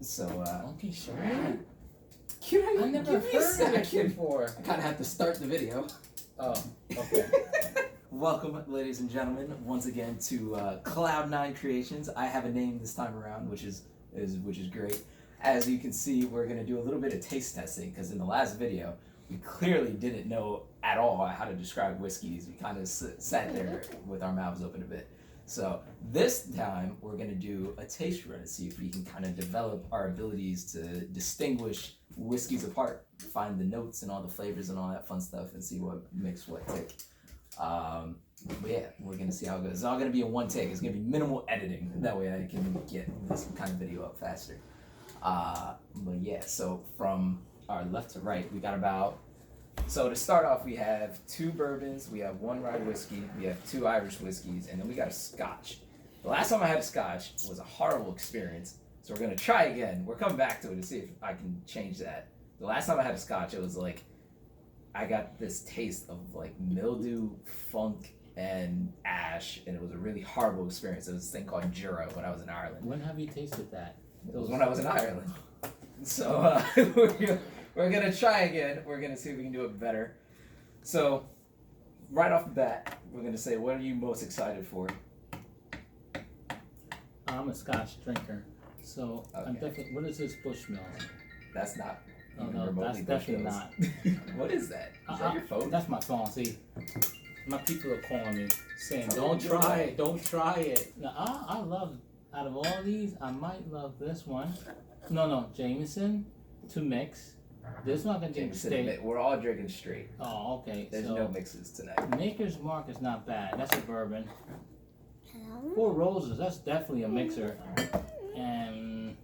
So, Monkey show? I never heard of it before. I kind of have to start the video. Oh, okay. Welcome, ladies and gentlemen, once again to Cloud9 Creations. I have a name this time around, which is great. As you can see, we're going to do a little bit of taste testing because in the last video, we clearly didn't know at all how to describe whiskeys. We kind of sat there with our mouths open a bit. So this time, we're going to do a taste run to see if we can kind of develop our abilities to distinguish whiskeys apart, find the notes and all the flavors and all that fun stuff, and see what makes what tick. But yeah, we're going to see how it goes. It's all going to be in one take. It's going to be minimal editing. That way I can get this kind of video up faster. But yeah, so from our left to right, we got about... So to start off, we have 2 bourbons, we have 1 rye whiskey, we have 2 Irish whiskeys, and then we got a scotch. The last time I had a scotch was a horrible experience, so we're going to try again. We're coming back to it to see if I can change that. The last time I had a scotch, it was like, I got this taste of like mildew, funk, and ash, and it was a really horrible experience. It was this thing called Jura when I was in Ireland. When have you tasted that? It was when I was in Ireland. So we're going to try again. We're going to see if we can do it better. So right off the bat, we're going to say, what are you most excited for? I'm a scotch drinker. So Okay. I'm definitely... What is this Bushmills? That's not even No, remotely that's definitely Bushmills. not. What is that? Is that your phone? That's my phone. See, my people are calling me saying, Oh, don't try no. it, don't try it. Now, I love, out of all these, I might love this one. No, Jameson to mix. This one I can drink straight. We're all drinking straight. Oh, okay. There's so, no mixes tonight. Maker's Mark is not bad. That's a bourbon. Hello? 4 Roses, that's definitely a mixer. And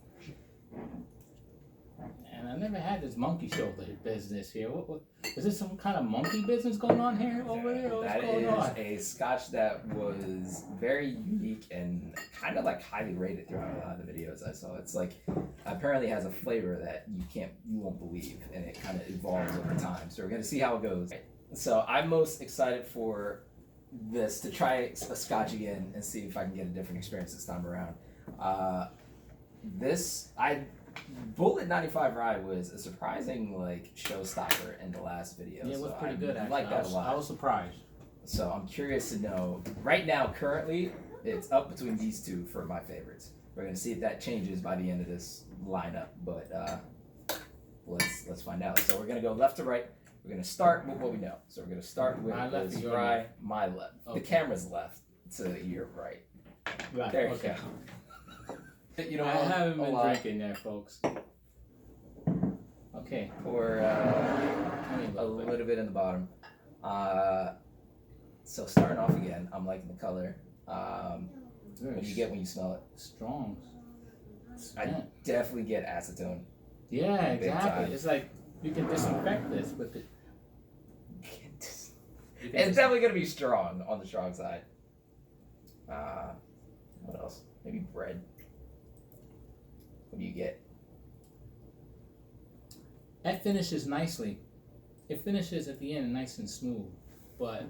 I never had this monkey shoulder business here. What is this some kind of monkey business going on here over there? What's That going on? is a scotch that was very unique and kind of like highly rated throughout a lot of the videos I saw. It's like apparently has a flavor that you won't believe, and it kind of evolves over time. So we're gonna see how it goes. So I'm most excited for this to try a scotch again and see if I can get a different experience this time around. Bullet 95 Rye was a surprising like showstopper in the last video. Yeah, it was so pretty I good. Actually. like that a lot. I was surprised. So I'm curious to know. Right now, currently, it's up between these 2 for my favorites. We're gonna see if that changes by the end of this lineup, but let's find out. So we're gonna go left to right. We're gonna start with what we know. So we're gonna start with My left this or your rye, left? my left. Okay. The camera's left to your right. Right. There you Okay. go. You know, I haven't been lot. drinking there, folks. Okay. Or Only a little bit in the bottom. So starting off again, I'm liking the color. What do you get when you smell it? Strong. I definitely get acetone. Yeah, Big exactly. time. It's like you can disinfect this with it. It's definitely gonna be strong on the strong side. What else? Maybe bread. What do you get? That finishes nicely. It finishes at the end nice and smooth, but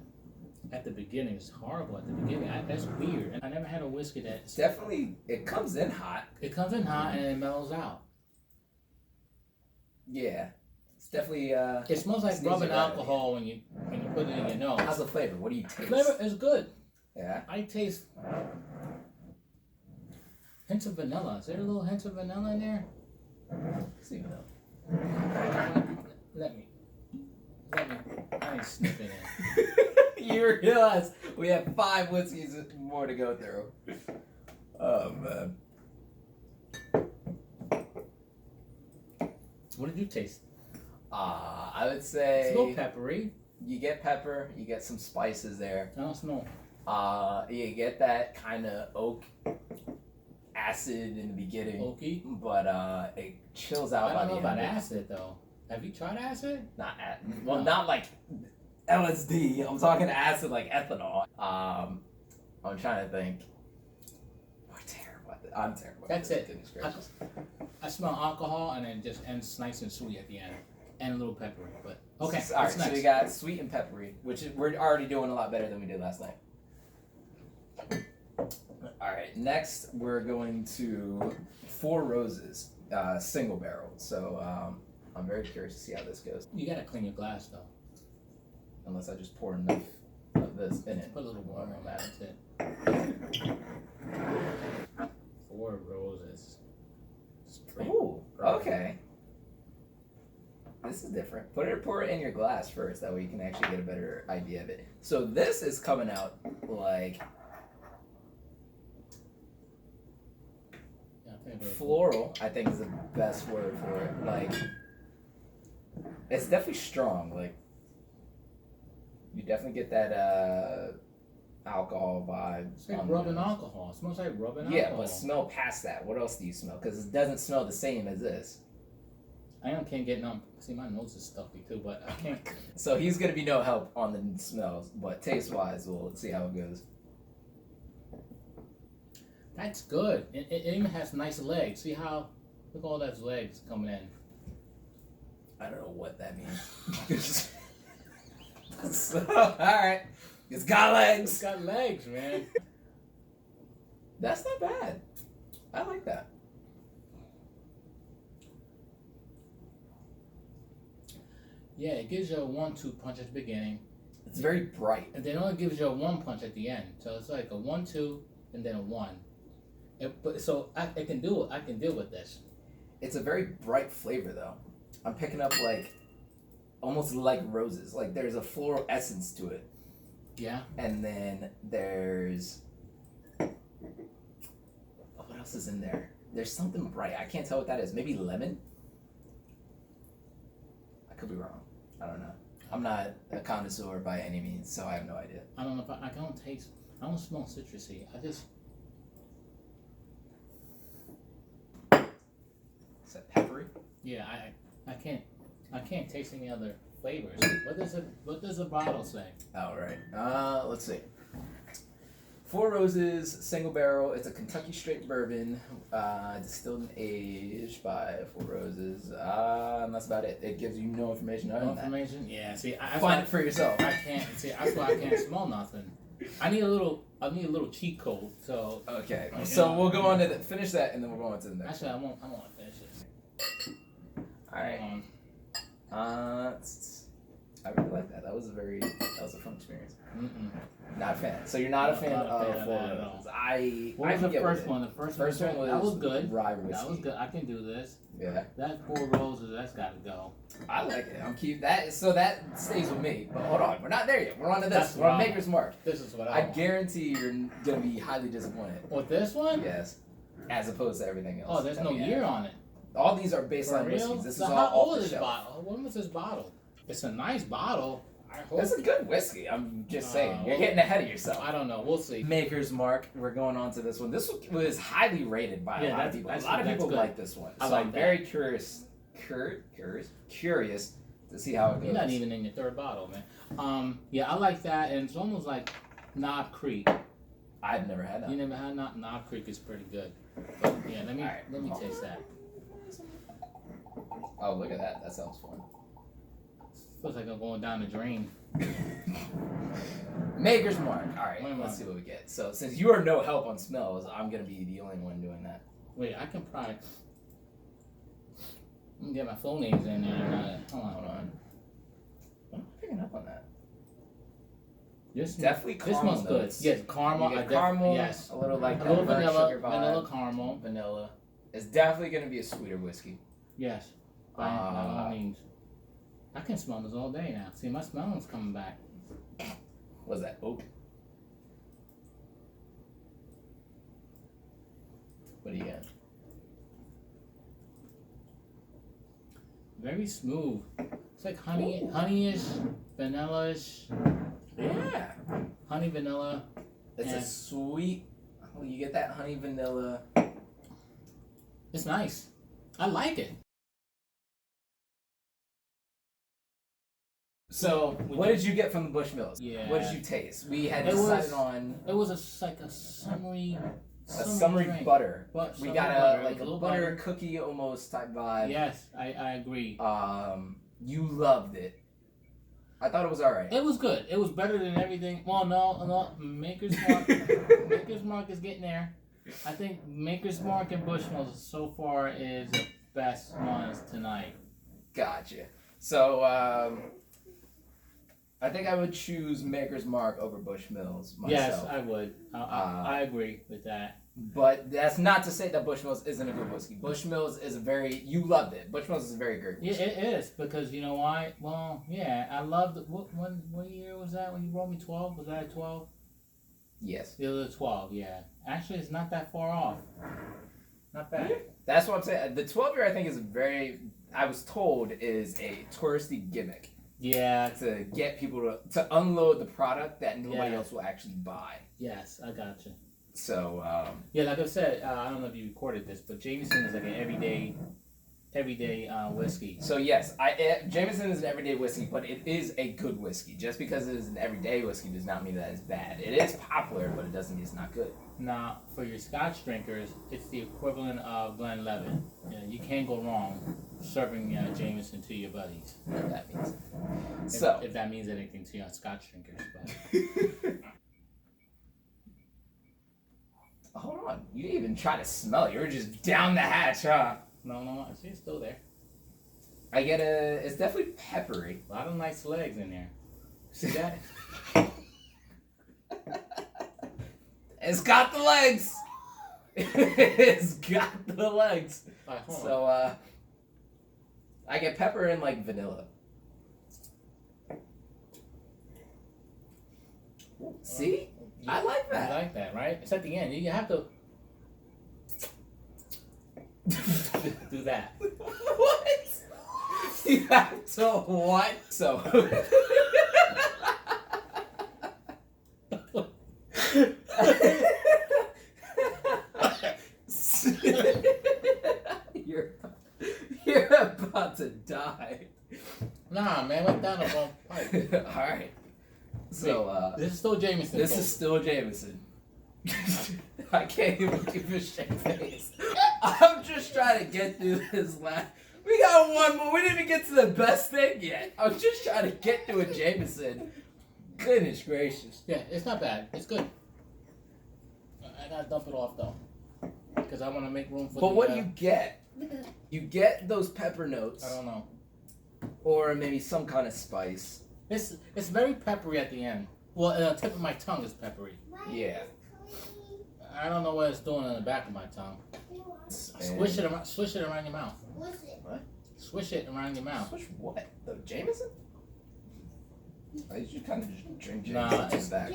at the beginning it's horrible. At the beginning, that's weird. I never had a whiskey that Definitely, it comes in hot. it comes in hot and it mellows out. Yeah, it's definitely. It smells like sneaks rubbing you right alcohol when you put it in your nose. How's the flavor? What do you taste? Flavor is good. Yeah. I taste hints of vanilla. Is there a little hint of vanilla in there? See vanilla. Let me. I ain't sniffing it. You realize we have 5 whiskeys more to go through. Oh man. What did you taste? I would say It's a little peppery. you get pepper, you get some spices there. I don't smell. You get that kind of oak acid in the beginning, Oaky. but it chills out I by don't the know end. about acid though. Have you tried acid? Not like LSD. I'm talking acid like ethanol. I'm trying to think. We're terrible at that. I'm terrible. That's at it. Goodness gracious. I smell alcohol and then just ends nice and sweet at the end. And a little peppery, but okay. All right, what's so next? we got sweet and peppery, which we're already doing a lot better than we did last night. All right, next we're going to 4 Roses. single barrel. So I'm very curious to see how this goes. You gotta clean your glass though. Unless I just pour enough of this in it. Put a little water on that. That's it. 4 roses. Ooh, okay. This is different. Pour it in your glass first. That way you can actually get a better idea of it. So this is coming out like floral. I think is the best word for it. Like it's definitely strong. Like you definitely get that alcohol vibe. It's like rubbing alcohol. It smells like rubbing alcohol. Yeah, but smell past that. What else do you smell? Because it doesn't smell the same as this. I can't get none. See, my nose is stuffy too, but I can't. So he's gonna be no help on the smells, but taste-wise, we'll see how it goes. That's good. It even has nice legs. See how? Look at all those legs coming in. I don't know what that means. So, all right, it's got legs. It's got legs, man. That's not bad. I like that. Yeah, it gives you a 1-2 punch at the beginning. It's very bright. And then it only gives you a 1 punch at the end. So it's like a 1-2 and then a 1. So I can do it. I can deal with this. It's a very bright flavor though. I'm picking up like almost like roses. Like there's a floral essence to it. Yeah. And then there's what else is in there? There's something bright. I can't tell what that is. Maybe lemon? I could be wrong. I don't know. I'm not a connoisseur by any means, so I have no idea. I don't know if I don't taste. I don't smell citrusy. I just. Is that peppery? Yeah, I can't taste any other flavors. What does the bottle say? All right. Let's see. 4 Roses, single barrel. It's a Kentucky straight bourbon, distilled and aged by 4 Roses. And that's about it. It gives you no information other than that. Information? Yeah. See, Find it for yourself. I can't see. That's why I can't smell nothing. I need a little cheat code. So. Okay. So we'll go on to finish that, and then we'll go on to the next. Actually, I want to finish this. All right. I really like that. That was a fun experience. Not a fan. So you're not a fan of 4 Roses. What was the first one? The first one was that was good. Rye whiskey. That was good. I can do this. Yeah. That 4 Roses, that's got to go. I like it. I'm keep that. So that stays with me. But hold on, we're not there yet. We're on to this. That's We're on wrong. Maker's Mark. This is what I want. guarantee you're gonna be highly disappointed. With this one? Yes. As opposed to everything else. Oh, there's no year on it. All these are baseline For real? whiskeys. This So is how all old off is the this shelf. bottle? When was this bottle? It's a nice bottle. I hope. It's a good whiskey. I'm just saying. You're well, getting ahead of yourself. I don't know. We'll see. Maker's Mark. We're going on to this one. This was highly rated by a lot of people. A lot of people good. like this one. I So like I'm that. very curious to see how it goes. You're not even in your 3rd bottle, man. Yeah, I like that, and it's almost like Knob Creek. I've never had that. You never had Knob Creek is pretty good. But yeah, let me taste that. Oh, look at that. That sounds fun. Feels like I'm going down the drain. Maker's Mark. All right, Wait, let's see what we get. So since you are no help on smells, I'm gonna be the only one doing that. Wait, I can probably. Let me get my phone names in there. Hold on. I'm not picking up on that. This Definitely this caramel smells good. notes. Yes, caramel. You get caramel. Yes. A little like A little burnt vanilla. sugar vibe. Vanilla caramel. Vanilla. It's definitely gonna be a sweeter whiskey. Yes. By all means. I can smell this all day now. See, my smelling's coming back. What's that? Oak. What do you got? Very smooth. It's like honeyish, vanilla-ish. Yeah. Honey vanilla. It's Yeah. a sweet. You get that honey vanilla. It's nice. I like it. So, what did you get from the Bushmills? Yeah. What did you taste? We had It decided was- on It was like a summery summery butter. But We summery got butter. a like It a was butter cookie almost type vibe. Yes, I agree. You loved it. I thought it was alright. It was good. It was better than everything. Well, no. Maker's Mark. Maker's Mark is getting there. I think Maker's Mark and Bushmills so far is best ones tonight. Gotcha. So, I think I would choose Maker's Mark over Bushmills myself. Yes, I would. I agree with that. But that's not to say that Bushmills isn't a good whiskey. Bushmills is you loved it. Bushmills is a very great whiskey. Yeah, it is, because you know why? Well, yeah, I loved it. What year was that when you brought me 12? Was that at 12? Yes. It was 12, yeah. Actually, it's not that far off. Not bad. That's what I'm saying. The 12 year, I think, I was told, is a touristy gimmick. Yeah. To get people to unload the product that nobody else will actually buy. Yes, I gotcha. So, yeah, like I said, I don't know if you recorded this, but Jameson is like an everyday whiskey. So yes, Jameson is an everyday whiskey, but it is a good whiskey. Just because it is an everyday whiskey does not mean that it's bad. It is popular, but it doesn't mean it's not good. Now, for your Scotch drinkers, it's the equivalent of Glenlivet. You can't go wrong serving Jameson to your buddies. What that means. If that means anything to your Scotch drinkers. But. Hold on, you didn't even try to smell it. You were just down the hatch, huh? No, I see it's still there. I get it's definitely peppery. A lot of nice legs in there. See that? It's got the legs. It's got the legs. Right, so, I get pepper and like vanilla. See? I like that. I like that, right? It's at the end. You have to do that. What? You have to what? So. You're about to die. Nah, man, went down a wrong pipe. All right. So, this is still Jameson. This is still Jameson. I can't even keep a straight face. I'm just trying to get through this last. We got one more. We didn't even get to the best thing yet. I'm just trying to get to a Jameson. Goodness gracious. Yeah, it's not bad. It's good. I gotta dump it off though, because I want to make room for. But what do you get? You get those pepper notes. I don't know. Or maybe some kind of spice. It's very peppery at the end. Well, the tip of my tongue is peppery. Yeah. I don't know what it's doing in the back of my tongue. Swish it around your mouth. What? Swish it around your mouth. Swish what? The Jameson? You kind of just drink Jameson Nah, to the back.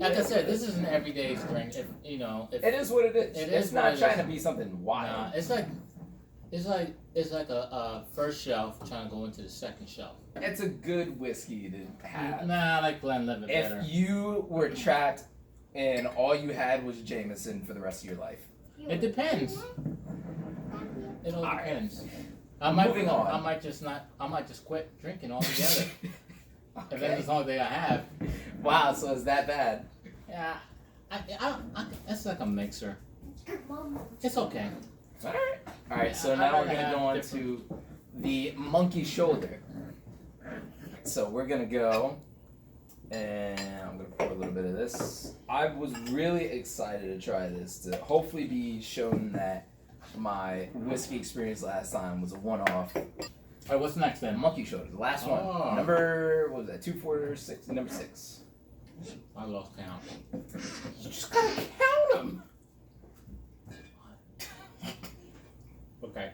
Like I said, this is an everyday drink. If it is what it is. It's not trying to be something wild. Nah, it's like a first shelf trying to go into the second shelf. It's a good whiskey to have. Nah, I like Glenlivet better. If you were trapped and all you had was Jameson for the rest of your life. It depends. It all depends. Moving on. I might just quit drinking altogether. Okay. If that's the only thing I have. Wow, so it's that bad? Yeah, it's like a mixer. It's okay. Alright, so now we're going to go on to the monkey shoulder. So we're going to go, and I'm going to pour a little bit of this. I was really excited to try this, to hopefully be shown that my whiskey experience last time was a one-off. Alright, what's next then? Monkey shoulder, the last one. Number, what was that, 2, 4, 6, number 6. I lost count. You just gotta count them. Okay.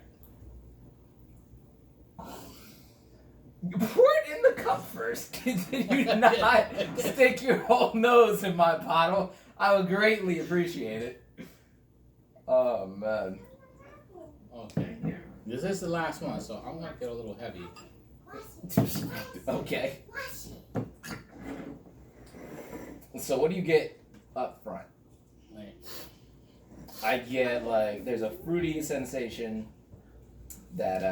You pour it in the cup first. Can you not stick your whole nose in my bottle? I would greatly appreciate it. Oh, man. Okay. This is the last one, so I'm gonna get a little heavy. Okay. So what do you get up front? Right. I get there's a fruity sensation, that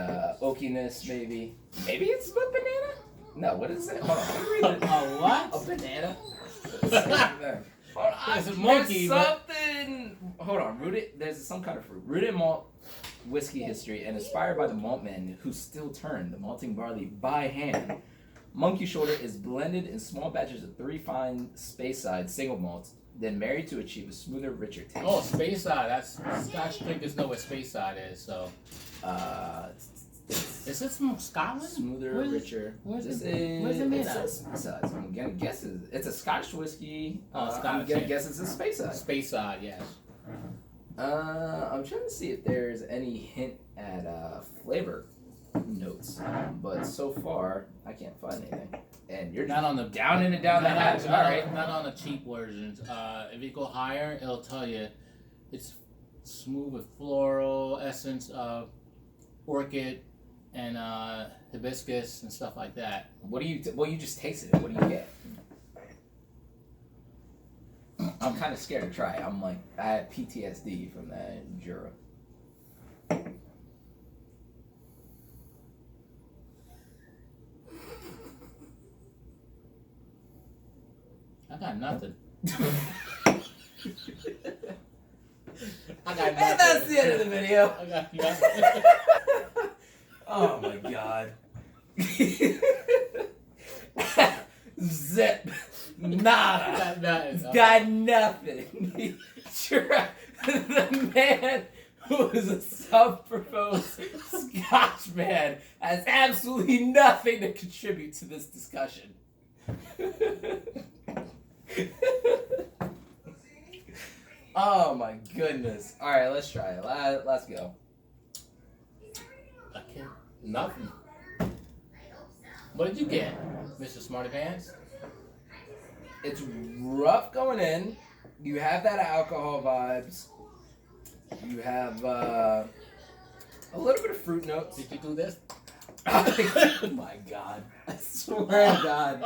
oakiness maybe. Maybe it's a banana? No, what is it? Hold on, let me read it. What? A banana? It's a monkey, There's something. Hold on, there's some kind of fruit. Rooted malt whiskey history and inspired by the maltmen who still turn the malting barley by hand. Monkey shoulder is blended in small batches of 3 fine Speyside single malts then married to achieve a smoother, richer taste. Oh, Speyside. That's Scotch drinkers know what Speyside is. So, is this from Scotland? Smoother, richer. Where's This it? Where's it made it out? says Speyside. So I'm gonna guess it's a Scotch whiskey. Oh, I'm Scotch, gonna yeah. guess it's a Speyside. Speyside, yes. I'm trying to see if there's any hint at flavor notes, but so far I can't find anything. And you're Not on the down in and down the hatch. All right. Not on the cheap versions. If you go higher, it'll tell you it's smooth with floral essence of orchid and hibiscus and stuff like that. What do you? Well, you just tasted it. What do you get? I'm kind of scared to try it. I'm like, I had PTSD from that Jura. I got nothing. I got nothing. And that's the end of the video. I got nothing. Oh my god. Zip. Nada. Got nothing. The man who is a self-proposed Scotch man has absolutely nothing to contribute to this discussion. Oh my goodness. Alright, let's try it. Let's go. I can't. Nothing. What did you get, Mr. Smarty Pants? It's rough going in. You have that alcohol vibes. You have a little bit of fruit notes. Did you do this? Oh my god. I swear to god.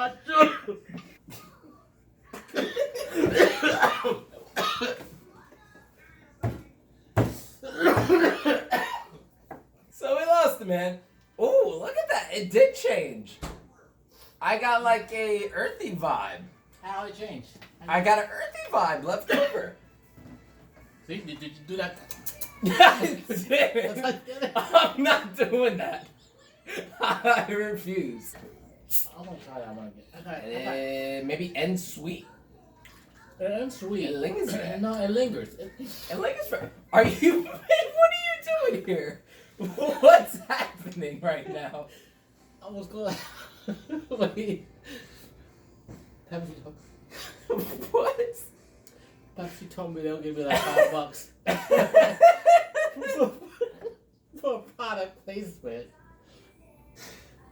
So we lost it, man. Oh, look at that. It did change. I got like a earthy vibe. How it changed? I got an earthy vibe left over. See, did you do that? I didn't. I'm not doing that. I refuse. I'm gonna try that one again. Maybe end sweet. It's sweet. It lingers there. No, it lingers. It lingers for. Are you? What are you doing here? What's happening right now? I was going. Wait. What? Pepsi told me they'll give me like $5 for product placement.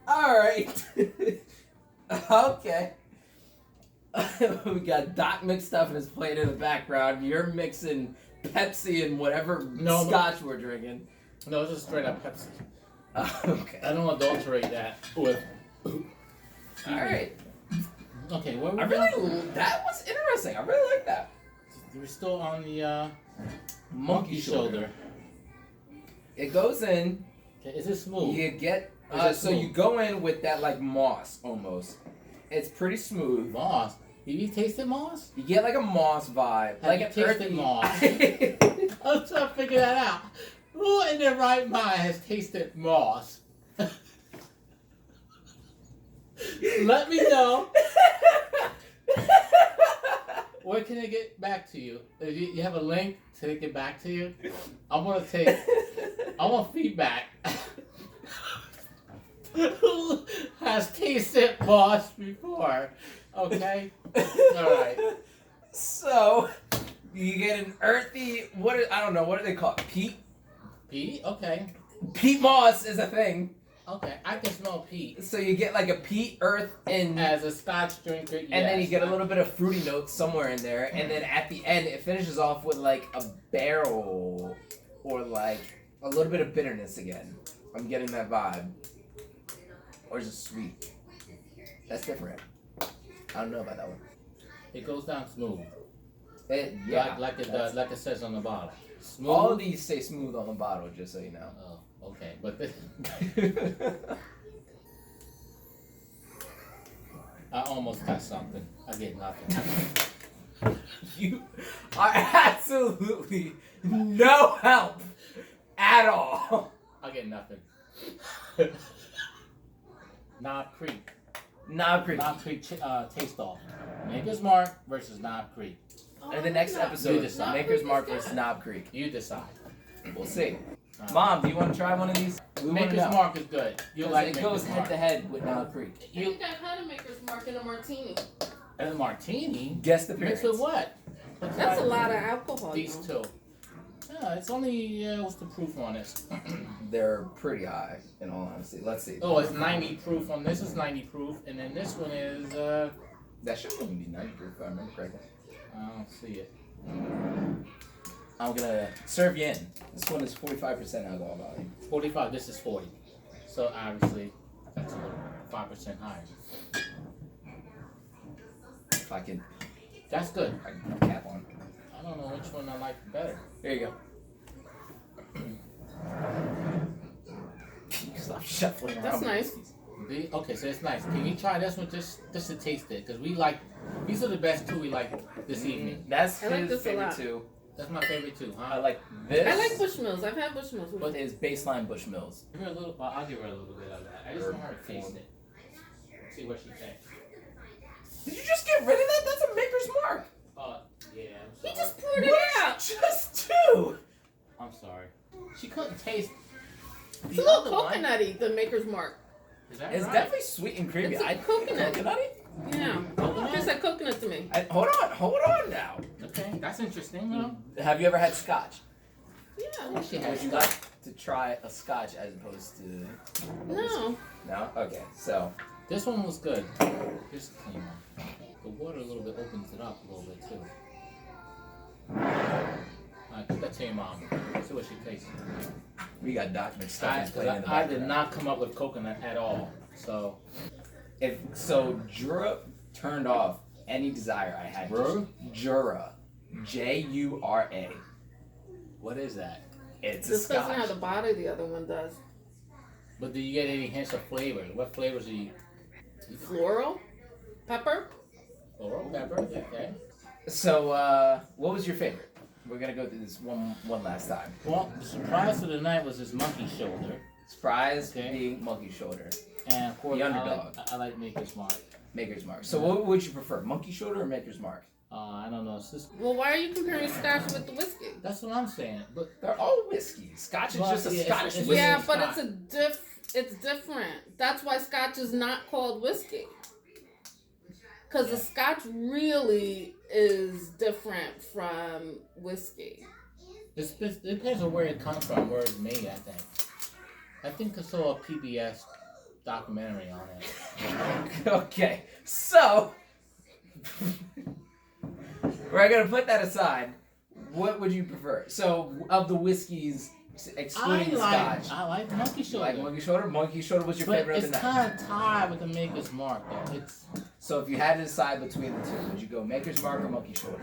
All right. Okay. We got Doc mixed stuff in his plate in the background. You're mixing Pepsi and whatever Scotch we're drinking. No, it's just straight up Pepsi. Okay. I don't adulterate that with. All right. Okay, where we That was interesting. I really like that. We're still on the monkey shoulder. It goes in. Okay, is it smooth? You get So you go in with that like moss almost. It's pretty smooth. Moss. Have you tasted moss? You get like a moss vibe, Have like you an tasted earthy moss? I'm trying to figure that out. Who in their right mind has tasted moss? Let me know. Where can I get back to you? You have a link to get back to you? I want feedback. Who has tasted moss before? Okay? Alright. So you get an earthy I don't know, what do they call it? Peat? Peat? Okay. Peat moss is a thing. Okay, I can smell peat. So you get like a peat earth and As a Scotch drinker, yes. then you get a little bit of fruity notes somewhere in there, and then at the end it finishes off with like a barrel or like a little bit of bitterness again. I'm getting that vibe. Or is it sweet? That's different. I don't know about that one. It goes down smooth. Like it says on the bottle. Smooth. All of these say smooth on the bottle, just so you know. Oh, okay. But I almost got something. I get nothing. You are absolutely no help at all. I get nothing. Knob Creek. Knob Creek. Knob Creek taste off. Maker's Mark versus Knob Creek. in the next You episode, decide. Maker's Mark versus Knob Creek. You decide. We'll see. Mom, do you want to try one of these? We want to Maker's know. Mark is good. You like it Maker's goes Mark. head to head with Knob Creek. I think I've had a Maker's Mark in a martini. And a martini? Guess the appearance. Mixed with what? That's a lot of alcohol. These though. two. Yeah, it's only, what's the proof on this? They're pretty high, in all honesty. Let's see. Oh, it's 90 proof on this. Is 90 proof. And then this one is, That should only be 90 proof, if I remember correctly. I don't see it. I'm gonna serve you in. This one is 45% alcohol value. 45. This is 40. So obviously, that's a little 5% higher. If I can, That's good. I can put a cap on. I don't know which one I like better. There you go. Stop shuffling around. That's nice. Okay, so it's nice. Can you try this one just to taste it? Because we like, these are the best two we like this evening. That's I like his this a favorite lot. too. That's my favorite too, I huh? like this. I like Bushmills. I've had Bushmills. But his baseline Bushmills. Give her a little, I'll give her a little bit of that. I just want her to taste it. See what she thinks. Did you just get rid of that? That's a Maker's Mark. Yeah, I'm He sorry. just poured it out. Just two. I'm sorry. She couldn't taste. It's a little coconutty, the Maker's Mark. Is that It's right? definitely sweet and creamy. It's a coconut. Coconutty? Yeah. Coconut? Tastes like coconut to me. Hold on now. Okay, that's interesting, though. Have you ever had scotch? Yeah. She Would has you like to try a scotch as opposed to... No. No? Okay, so... This one was good. Here's the clean one. The water a little bit opens it up a little bit too. Alright, give that to your mom. See what she tastes. We got Dr. McStuffins playing in the I did background. not come up with coconut at all. So, Jura turned off any desire I had. Jura? Jura. Jura. what is that? It's a This doesn't have scotch. the body the other one does. But do you get any hints of flavor? What flavors do you? Floral? Pepper? Floral pepper. Okay. So, what was your favorite? We're gonna go through this one last time. Well, the surprise of the night was this monkey shoulder, Surprise Okay. being monkey shoulder. and of course The underdog. I like Maker's Mark. Maker's Mark. So what would you prefer, monkey shoulder or Maker's Mark? I don't know. It's just, Well, why are you comparing scotch with the whiskey? that's what I'm saying. But They're all whiskey. Scotch is Well, just a yeah, Scottish it's- whiskey. Yeah, but Scotch. it's different. That's why scotch is not called whiskey. Because the scotch really is different from whiskey. it depends on where it comes from, where it's made. I think I saw a PBS documentary on it. Okay, so we're gonna put that aside. What would you prefer? So, of the whiskeys, excluding the Scotch, I like monkey you shoulder. like monkey shoulder. Monkey shoulder was your But favorite of it's the night. kind of tied with the Maker's Mark, though. It's So, if you had to decide between the two, would you go Maker's Mark or monkey shoulder?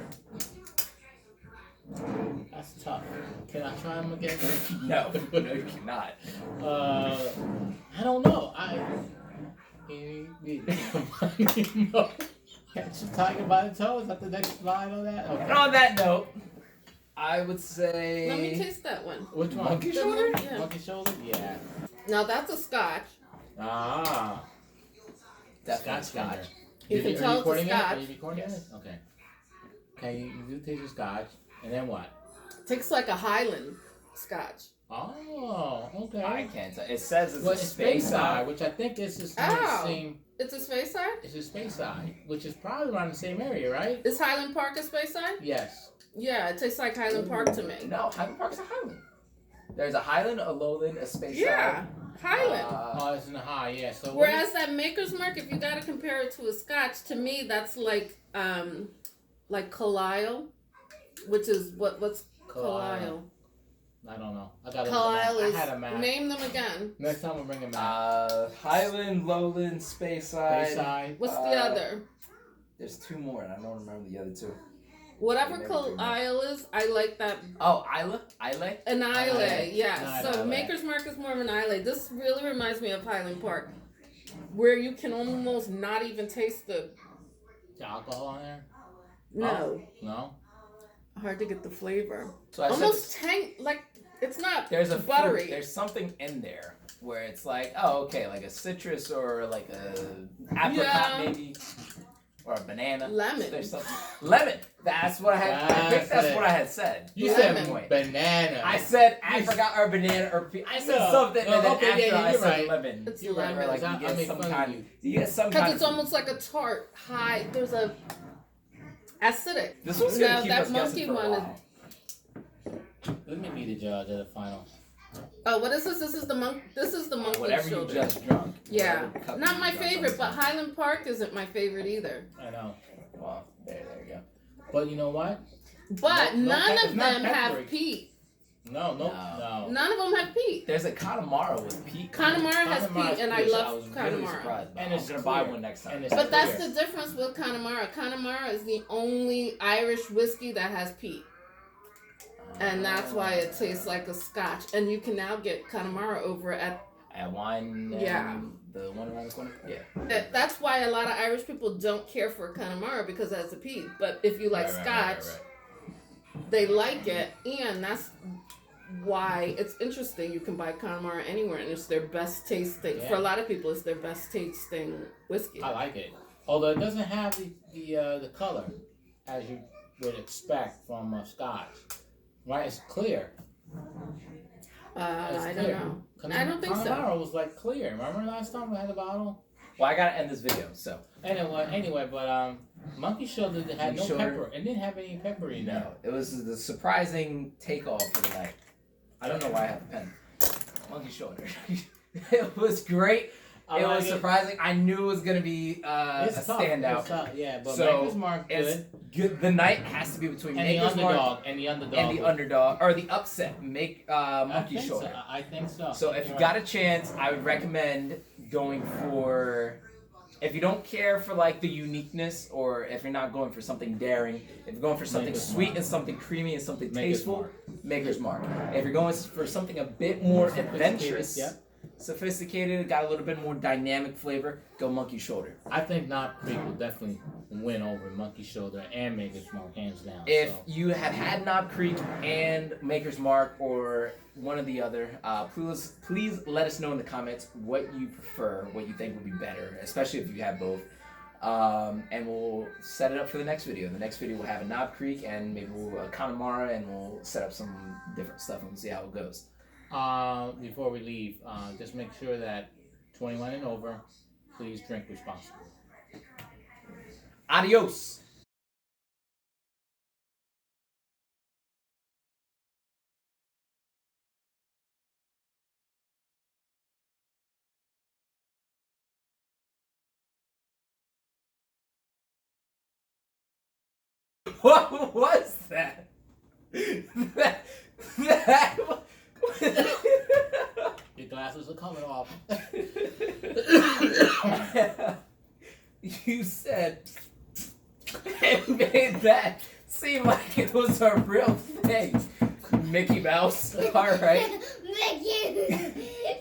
that's tough. Can I try them again? No, no, you cannot. I don't know. No. Catch you tiger by the toe. Is that the next line on that? Okay. And on that note, I would say. Let me taste that one. Which one? Monkey shoulder? Yeah. Monkey shoulder? Yeah. Now that's a scotch. Ah. Definitely Scotch. You can tell it's a recording it? Are scotch. you recording Yes. it? Okay. Okay, you do taste the scotch, and then what? Tastes like a Highland scotch. Oh, okay. I can't tell. It says it's Well, a it's space Speyside, which I think is the Oh. same. It's a Speyside? It's a Speyside, which is probably around the same area, right? Is Highland Park a Speyside? Yes. Yeah, it tastes like Highland Park to me. No, Highland Park's a Highland. There's a Highland, a Lowland, a Space Yeah, Highland. Oh, it's in the high, yeah. So what Whereas that Maker's Mark, if you gotta compare it to a scotch, to me that's like Carlisle, which is what's Carlisle? I don't know. I got Carlisle I is. had a map. Name them again. Next time we'll bring a map. Highland, Lowland, Speyside. Speyside. What's the other? There's two more, and I don't remember the other two. Whatever Maybe Carlisle is, I like that. Oh, Isla? An Islay, Islay. yeah. An So Islay. Maker's Mark is more of an Islay. This really reminds me of Highland Park, where you can almost not even taste the. The alcohol in there? No, No? hard to get the flavor. So I said Almost tang, like it's not there's a buttery. fruit, there's something in there where it's like, oh, okay, like a citrus or like a apricot Yeah. maybe. or a banana. Lemon. There's something. Lemon. That's what I had. I think that's what I had said. You At said one point. banana. I said apricot or banana or I said No. something, No, and then okay, after yeah, I you're said right. lemon. It's You're right. lemon. Like I you get make some fun of kind. you. You get some Because kind. it's almost like a tart, high. There's a acidic. This was Now, gonna keep that us monkey guessing for a one is- while. Let me be the judge of the final. Oh, what is this? This is the monk. This is the monkey Whatever you shoulder. just drunk. Yeah, whatever cup not you my drunk favorite, but on. Highland Park isn't my favorite either. I know. Well, there you go. But you know what? But No, none it's of not them peppery. have peat. No. None of them have peat. There's a Connemara with peat. Connemara has Connemara's peat, and I good. I love was really Connemara. surprised. And I'm it's gonna buy clear. one next time. And it's But that's clear. the difference with Connemara. Connemara is the only Irish whiskey that has peat. And that's why it tastes like a scotch. And you can now get Connemara over at. wine. Yeah. The one around the corner. Yeah. That's why a lot of Irish people don't care for Connemara because it has a peat. But if you like scotch, they like it. And that's why it's interesting. You can buy Connemara anywhere, and it's their best tasting. Yeah. For a lot of people, it's their best tasting whiskey. I like it. Although it doesn't have the color as you would expect from a scotch. Right? It's clear. It's I don't clear. know. I don't think so. Connemara was like clear. Remember last time we had the bottle? Well, I gotta end this video, so. Anyway, but Monkey Shoulder had Monkey no Shoulder. pepper. It didn't have any pepper in there. No, it was the surprising takeoff for the night. I don't know why I have a pen. Monkey shoulder. It was great. It was surprising. I knew it was gonna be a It's tough. standout. It's tough. Yeah, but So, Maker's Mark It's good. good. The night has to be between And the Maker's Mark underdog. And the underdog. and the underdog, or the upset. Monkey I think shoulder. So. I think so. So if you You're got right. a chance, I would recommend going for. If you don't care for like the uniqueness, or if you're not going for something daring, if you're going for something Maker's sweet Mark. and something creamy and something Maker's tasteful, Mark. Maker's Mark. If you're going for something a bit more adventurous, Yep. sophisticated, got a little bit more dynamic flavor, go Monkey Shoulder. I think Knob Creek will definitely win over Monkey Shoulder and Maker's Mark hands down. If so. you have had Knob Creek and Maker's Mark or one or the other, please let us know in the comments what you prefer, what you think would be better, especially if you have both. And we'll set it up for the next video. The next video will have a Knob Creek and maybe we'll Connemara, and we'll set up some different stuff and we'll see how it goes. Before we leave, just make sure that 21 and over, please drink responsibly. Adios. What was that? that Your glasses are coming off. You said and made that seem like it was a real thing. Mickey Mouse. All right. Mickey.